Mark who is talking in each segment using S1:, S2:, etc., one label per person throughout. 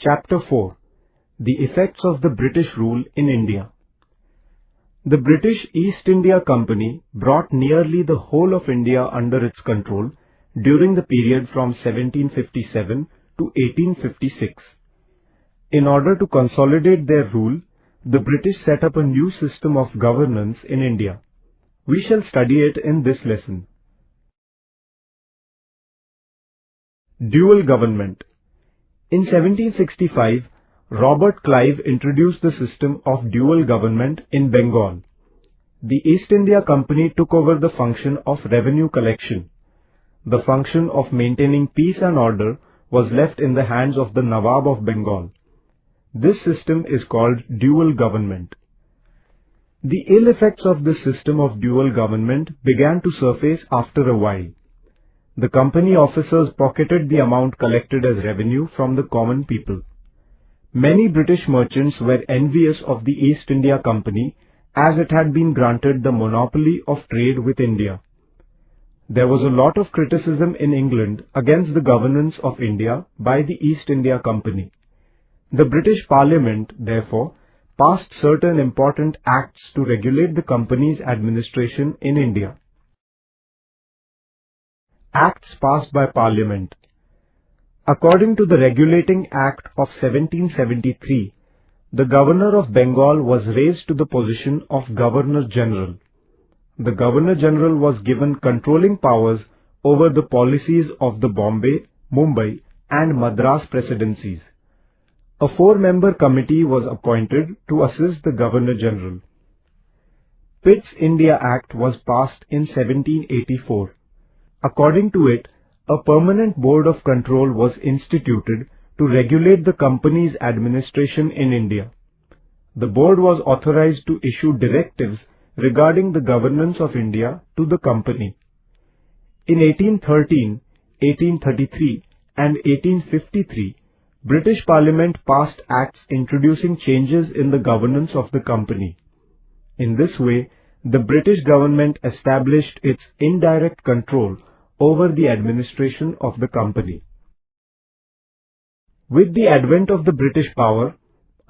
S1: Chapter 4. The Effects of the British Rule in India. The British East India Company brought nearly the whole of India under its control during the period from 1757 to 1856. In order to consolidate their rule, the British set up a new system of governance in India. We shall study it in this lesson. Dual government. In 1765, Robert Clive introduced the system of dual government in Bengal. The East India Company took over the function of revenue collection. The function of maintaining peace and order was left in the hands of the Nawab of Bengal. This system is called dual government. The ill effects of this system of dual government began to surface after a while. The company officers pocketed the amount collected as revenue from the common people. Many British merchants were envious of the East India Company as it had been granted the monopoly of trade with India. There was a lot of criticism in England against the governance of India by the East India Company. The British Parliament, therefore, passed certain important acts to regulate the company's administration in India. Acts passed by Parliament. According to the Regulating Act of 1773, the Governor of Bengal was raised to the position of Governor-General. The Governor-General was given controlling powers over the policies of the Bombay, Mumbai and Madras presidencies. A 4-member committee was appointed to assist the Governor-General. Pitt's India Act was passed in 1784. According to it, a permanent board of control was instituted to regulate the company's administration in India. The board was authorized to issue directives regarding the governance of India to the company. In 1813, 1833 and 1853, British Parliament passed acts introducing changes in the governance of the company. In this way, the British government established its indirect control over the administration of the company. With the advent of the British power,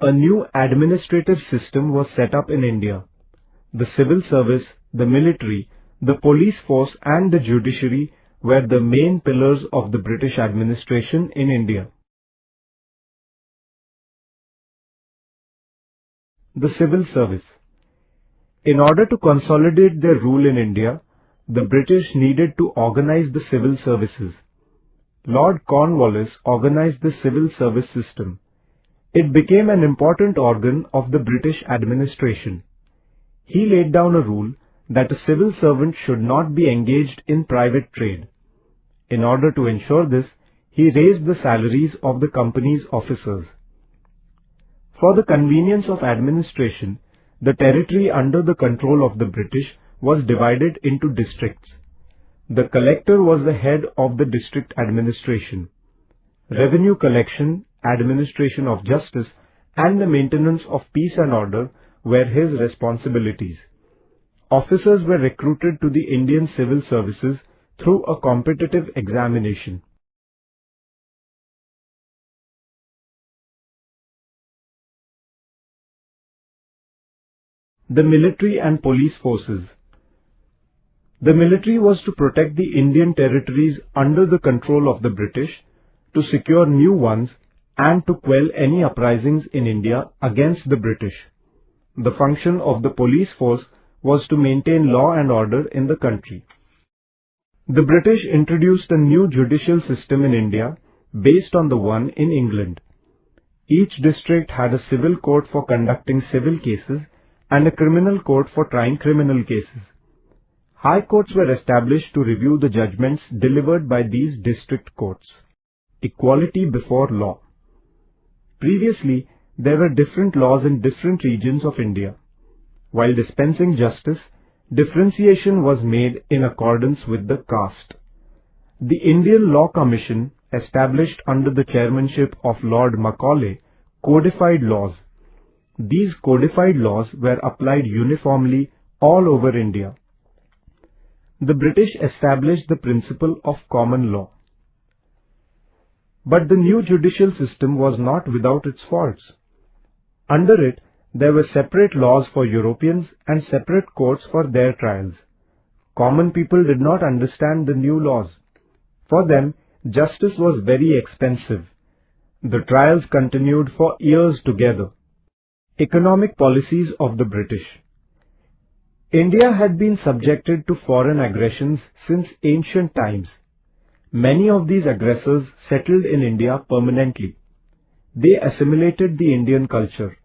S1: a new administrative system was set up in India. The civil service, the military, the police force and the judiciary were the main pillars of the British administration in India. The civil service. In order to consolidate their rule in India, the British needed to organize the civil services. Lord Cornwallis organized the civil service system. It became an important organ of the British administration. He laid down a rule that a civil servant should not be engaged in private trade. In order to ensure this, he raised the salaries of the company's officers. For the convenience of administration, the territory under the control of the British was divided into districts. The collector was the head of the district administration. Revenue collection, administration of justice, and the maintenance of peace and order were his responsibilities. Officers were recruited to the Indian civil services through a competitive examination. The military and police forces. The military was to protect the Indian territories under the control of the British, to secure new ones, and to quell any uprisings in India against the British. The function of the police force was to maintain law and order in the country. The British introduced a new judicial system in India based on the one in England. Each district had a civil court for conducting civil cases and a criminal court for trying criminal cases. High courts were established to review the judgments delivered by these district courts. Equality before law. Previously, there were different laws in different regions of India. While dispensing justice, differentiation was made in accordance with the caste. The Indian Law Commission, established under the chairmanship of Lord Macaulay, codified laws. These codified laws were applied uniformly all over India. The British established the principle of common law. But the new judicial system was not without its faults. Under it, there were separate laws for Europeans and separate courts for their trials. Common people did not understand the new laws. For them, justice was very expensive. The trials continued for years together. Economic policies of the British. India had been subjected to foreign aggressions since ancient times. Many of these aggressors settled in India permanently. They assimilated the Indian culture.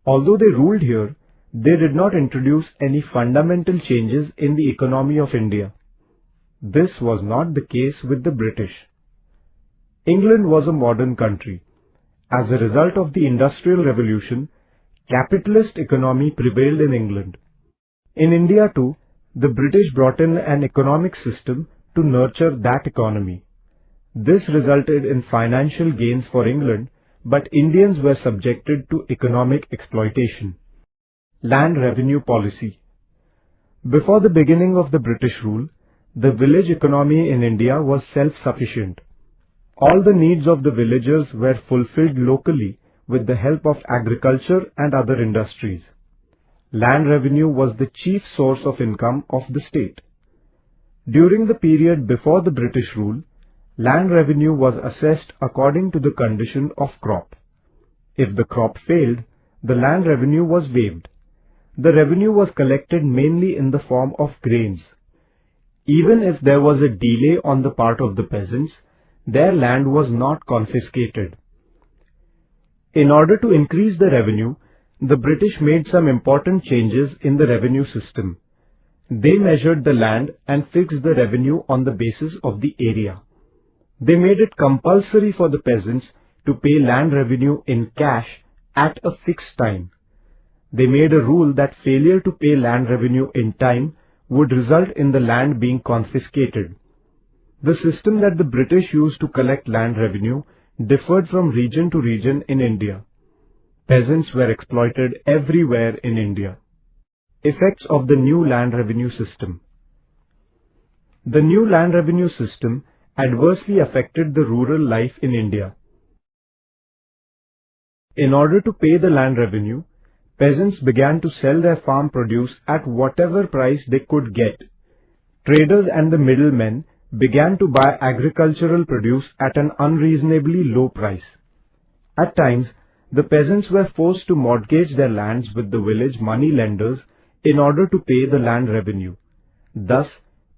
S1: Although they ruled here, they did not introduce any fundamental changes in the economy of India. This was not the case with the British. England was a modern country. As a result of the Industrial Revolution, capitalist economy prevailed in England. In India too, the British brought in an economic system to nurture that economy. This resulted in financial gains for England, but Indians were subjected to economic exploitation. Land revenue policy. Before the beginning of the British rule, the village economy in India was self-sufficient. All the needs of the villagers were fulfilled locally with the help of agriculture and other industries. Land revenue was the chief source of income of the state. During the period before the British rule, land revenue was assessed according to the condition of crop. If the crop failed, the land revenue was waived. The revenue was collected mainly in the form of grains. Even if there was a delay on the part of the peasants, their land was not confiscated. In order to increase the revenue, the British made some important changes in the revenue system. They measured the land and fixed the revenue on the basis of the area. They made it compulsory for the peasants to pay land revenue in cash at a fixed time. They made a rule that failure to pay land revenue in time would result in the land being confiscated. The system that the British used to collect land revenue differed from region to region in India. Peasants were exploited everywhere in India. Effects of the new land revenue system. The new land revenue system adversely affected the rural life in India. In order to pay the land revenue, peasants began to sell their farm produce at whatever price they could get. Traders and the middlemen began to buy agricultural produce at an unreasonably low price. At times, the peasants were forced to mortgage their lands with the village money lenders in order to pay the land revenue. Thus,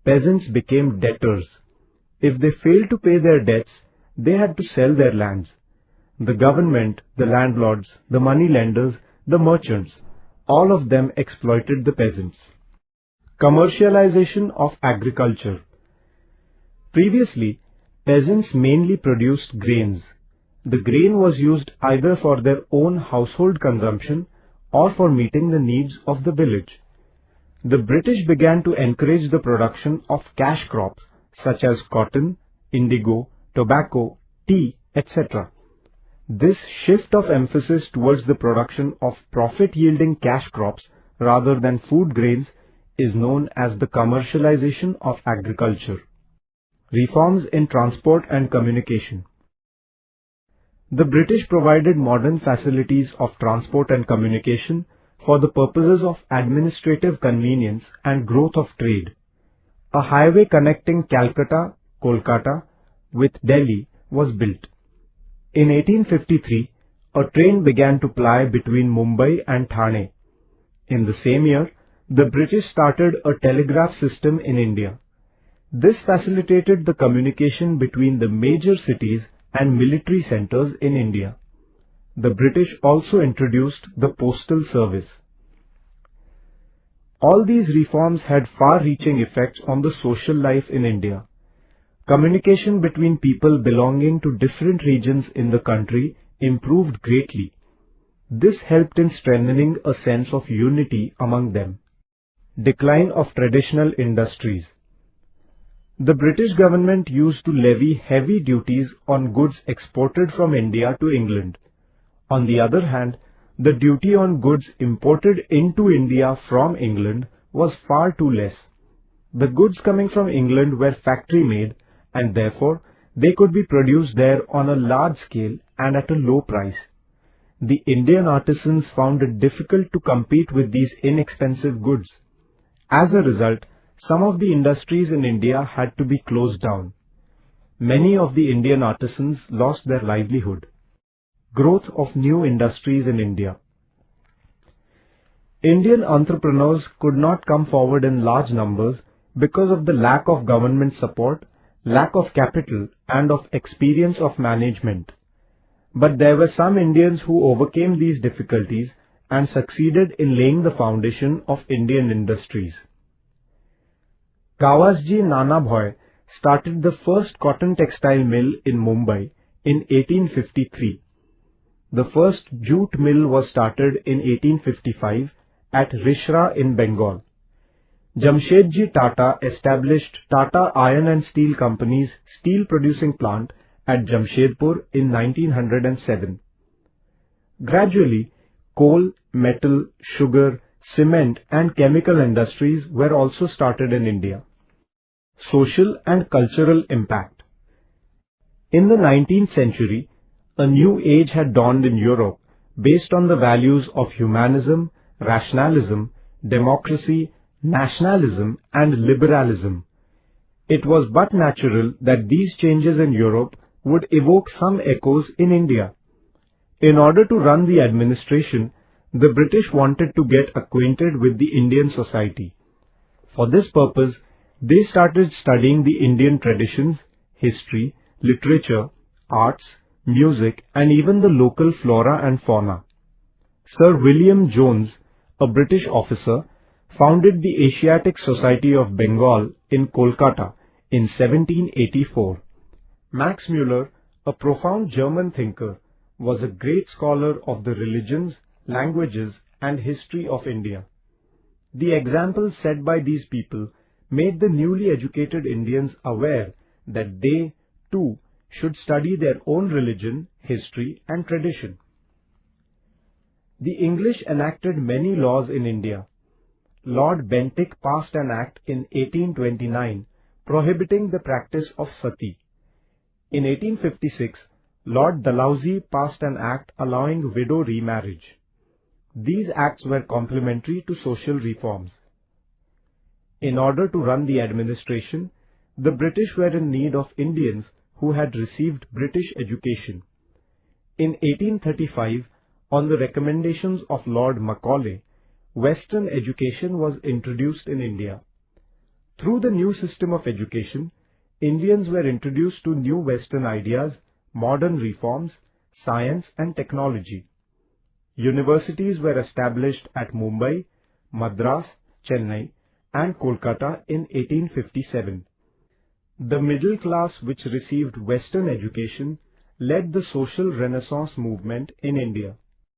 S1: peasants became debtors. If they failed to pay their debts, they had to sell their lands. The government, the landlords, the money lenders, the merchants, all of them exploited the peasants. Commercialization of agriculture. Previously, peasants mainly produced grains. The grain was used either for their own household consumption or for meeting the needs of the village. The British began to encourage the production of cash crops such as cotton, indigo, tobacco, tea, etc. This shift of emphasis towards the production of profit-yielding cash crops rather than food grains is known as the commercialization of agriculture. Reforms in transport and communication. The British provided modern facilities of transport and communication for the purposes of administrative convenience and growth of trade. A highway connecting Calcutta, Kolkata, with Delhi was built. In 1853, a train began to ply between Mumbai and Thane. In the same year, the British started a telegraph system in India. This facilitated the communication between the major cities and military centers in India. The British also introduced the postal service. All these reforms had far-reaching effects on the social life in India. Communication between people belonging to different regions in the country improved greatly. This helped in strengthening a sense of unity among them. Decline of traditional industries. The British government used to levy heavy duties on goods exported from India to England. On the other hand, the duty on goods imported into India from England was far too less. The goods coming from England were factory-made and therefore They could be produced there on a large scale and at a low price. The Indian artisans found it difficult to compete with these inexpensive goods. As a result, some of the industries in India had to be closed down. Many of the Indian artisans lost their livelihood. Growth of new industries in India. Indian entrepreneurs could not come forward in large numbers because of the lack of government support, lack of capital, and of experience of management. But there were some Indians who overcame these difficulties and succeeded in laying the foundation of Indian industries. Gawasji Nanabhoy started the first cotton textile mill in Mumbai in 1853. The first jute mill was started in 1855 at Rishra in Bengal. Jamshedji Tata established Tata Iron and Steel Company's steel producing plant at Jamshedpur in 1907. Gradually, coal, metal, sugar, cement and chemical industries were also started in India. Social and cultural impact. In the 19th century, a new age had dawned in Europe based on the values of humanism, rationalism, democracy, nationalism and liberalism. It was but natural that these changes in Europe would evoke some echoes in India. In order to run the administration, the British wanted to get acquainted with the Indian society. For this purpose, they started studying the Indian traditions, history, literature, arts, music, and even the local flora and fauna. Sir William Jones, a British officer, founded the Asiatic Society of Bengal in Kolkata in 1784. Max Muller, a profound German thinker, was a great scholar of the religions, languages, and history of India. The examples set by these people made the newly educated Indians aware that they, too, should study their own religion, history, and tradition. The English enacted many laws in India. Lord Bentinck passed an act in 1829 prohibiting the practice of sati. In 1856, Lord Dalhousie passed an act allowing widow remarriage. These acts were complementary to social reforms. In order to run the administration, the British were in need of Indians who had received British education. In 1835, on the recommendations of Lord Macaulay, Western education was introduced in India. Through the new system of education, Indians were introduced to new Western ideas, modern reforms, science and technology. Universities were established at Mumbai, Madras, Chennai, and Kolkata in 1857. The middle class which received Western education led the social renaissance movement in India.